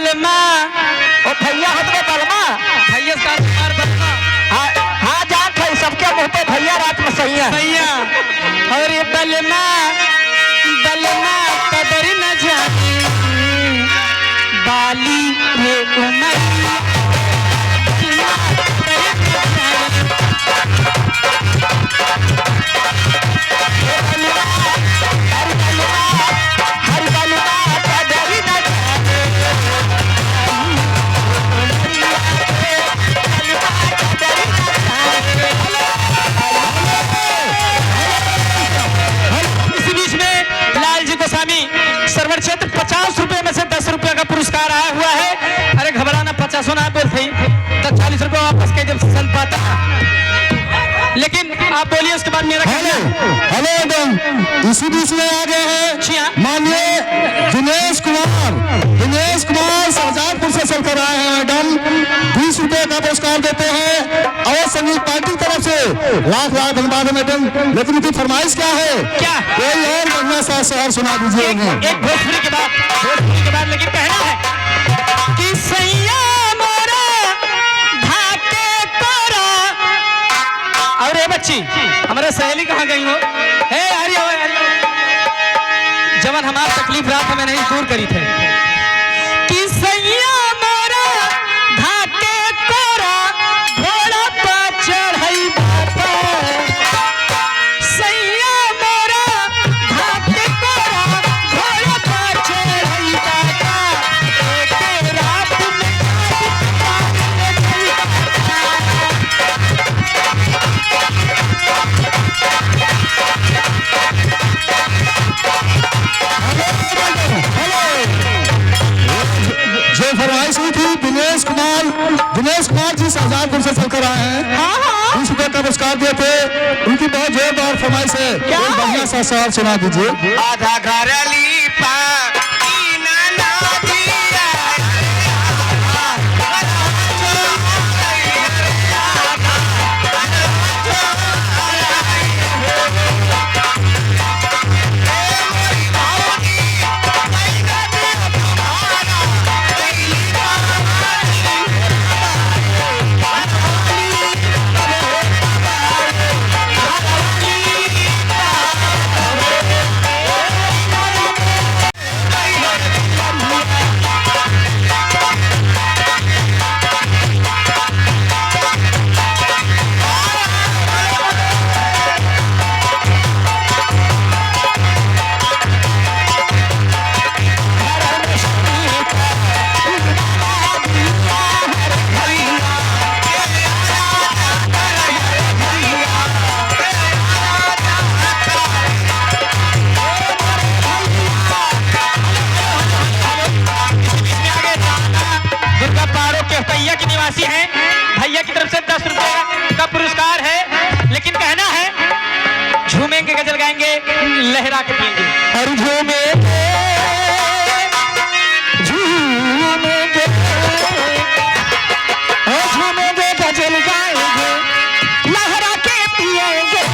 बलमा ओ भैया हट गए बलमा। भैया का तुम्हार बलमा हाँ जान भाई सबके मुंह पे भैया रात में सही है। भैया और ये बलमा बलमा कदर न जाने बाली ये उमर सर्वर क्षेत्र 50 रुपए में से 10 रुपए का पुरस्कार आया हुआ है। अरे घबराना 50 ना बोल थे तो 40 रुपए वापस के जब चल पाता। लेकिन आप बोलिए उसके बाद मेरा हेलो मैडम इसी बीच में आ गए हैं माननीय दिनेश कुमार शाहजहांपुर से चलकर आए हैं। मैडम 20 रुपए का पुरस्कार देते हैं और संगीत पार्टी की तरफ से लाख धन्यवाद है मैडम। लेकिन उनकी फरमाइश क्या है? क्या कोई और बढ़िया सा शहर सुना दीजिए। एक भोजपुरी के बाद लेकिन कहना है कि सैया मोरा धाके कोरा। और ये बच्ची हमारे सहेली कहाँ गई हो? हे हरियो जवन हमारा तकलीफ रात में नहीं दूर करी थे कि सैया मोरा धाके कोरा घोड़ा पर चढ़ई बापा। सैया मोरा धाके कोरा घोड़ा पर चढ़ई बापा। एक रात में जो फरमाइश हुई थी दिनेश कुमार जी शाहजहांपुर से चलकर आए हैं। 20 रुपए का पुरस्कार दिए थे। उनकी बहुत जोरदार फरमाइश है। बढ़िया सा शहर सुना दीजिए। आधा घरली पा है। भैया की तरफ से 10 रुपए का पुरस्कार है। लेकिन कहना है झूमेंगे गजल गाएंगे लहरा के पिएंगे और झूमेंगे गजल गाएंगे लहरा के पिएंगे।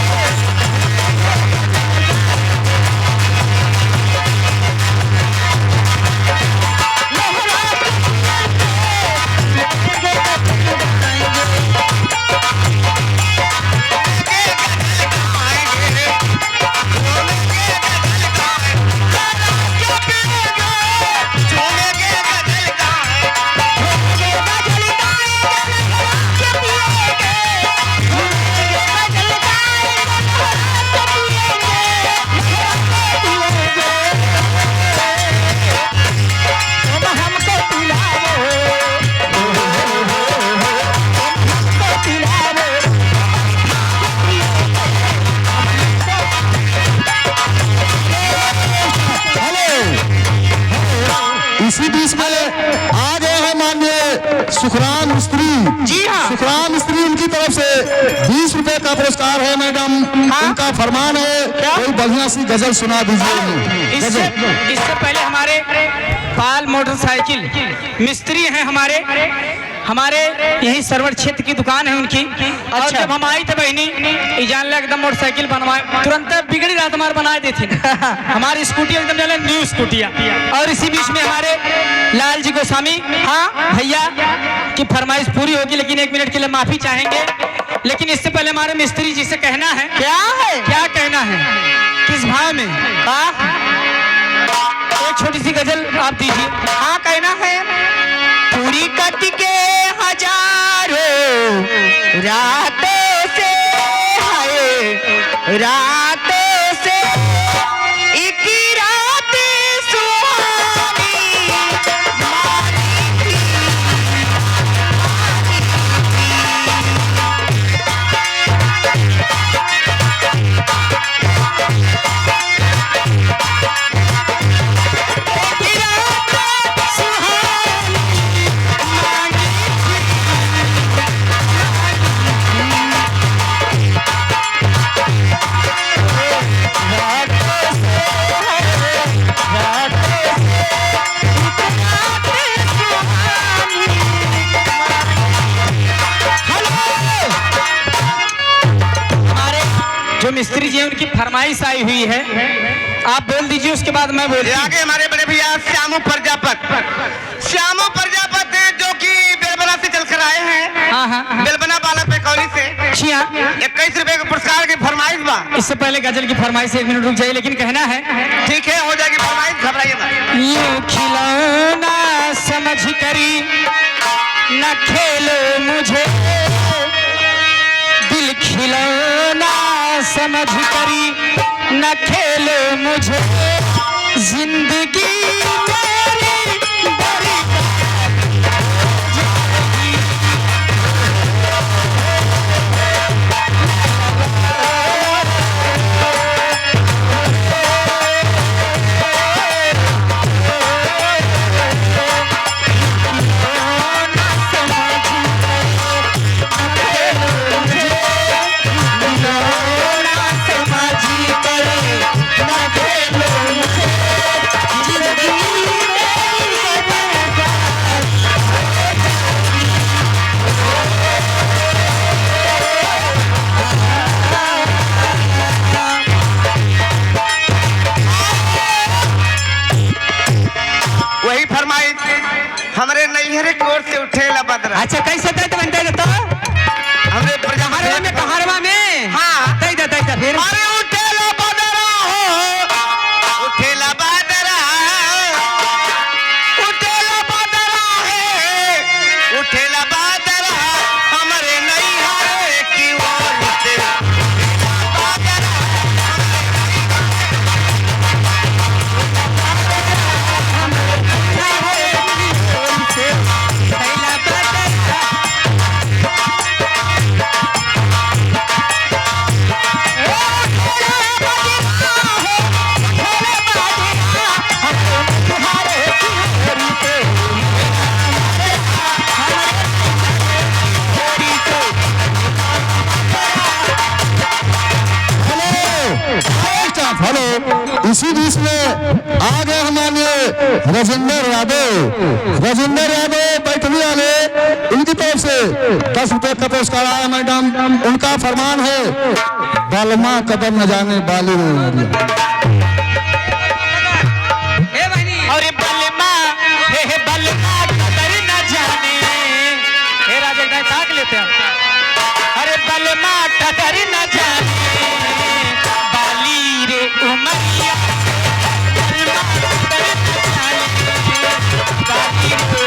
इसी बीच में आ गए हैं माननीय सुखराम मिस्त्री। जी हाँ, सुखराम मिस्त्री उनकी तरफ से 20 रुपए का पुरस्कार है मैडम। उनका फरमान है कोई बढ़िया सी गजल सुना दीजिए। इससे पहले हमारे पाल मोटरसाइकिल मिस्त्री हैं हमारे यही सरवर क्षेत्र की दुकान है उनकी। और अच्छा। जब हम आई थे बहनी ये जान लिया एकदम मोटरसाइकिल बनवाए तुरंत बिगड़ी रात हमारे बना देती हमारी स्कूटी एकदम जाने न्यू स्कूटिया। और इसी बीच में हमारे लाल जी गोस्वामी हाँ भैया की फरमाइश पूरी होगी, लेकिन 1 मिनट के लिए माफी चाहेंगे। लेकिन इससे पहले हमारे मिस्त्री जी से कहना है क्या कहना है किस भाव में एक छोटी सी गजल आप दीजिए। हाँ कहना है पूरी कट के हजारों रातों से हाय रातों से एक रात सुहानी मारी थी। जो मिस्त्री जी हैं उनकी फरमाइश आई हुई है, आप बोल दीजिए उसके बाद मैं बोल। आगे हमारे बड़े भैया श्यामू प्रजापत जो कि बेलबना से चलकर आए हैं। हाँ। बेलबना वाला पेकौली से 21 रुपए के पुरस्कार की फरमाइश बा। इससे पहले गजल की फरमाइश 1 मिनट रुक जाइए, लेकिन कहना है ठीक है हो जाएगी फरमाइश, घबराइए मत। यूं खिलौना समझ करी न खेलो मुझे दिल खिलौना समझ करी न खेलो मुझे जिंदगी मेरी बड़ी हमारे नैहरे की ओर से उठेला बदरा। अच्छा कैसे देते बनते तो हमरे हरवा में कहरवा में हाँ दे फिर अरे उठेला बदरा हो उठेला बदरा है उठेला बदरा हमारे नैहरे की ओर से हेलो। इसी बीच में आ गए हमारे राजेंद्र यादव बैठने वाले, उनकी तरफ से 10 रुपए का पुरस्कार आया मैडम। उनका फरमान है बालमा कदम न जाने बाली अरे बलमा हे बलमा कदर न जाने हे राजा ताक लेते हैं। अरे बलमा कदर न जाने बाली रे उमरिया बलमा कदर न जाने बाली रे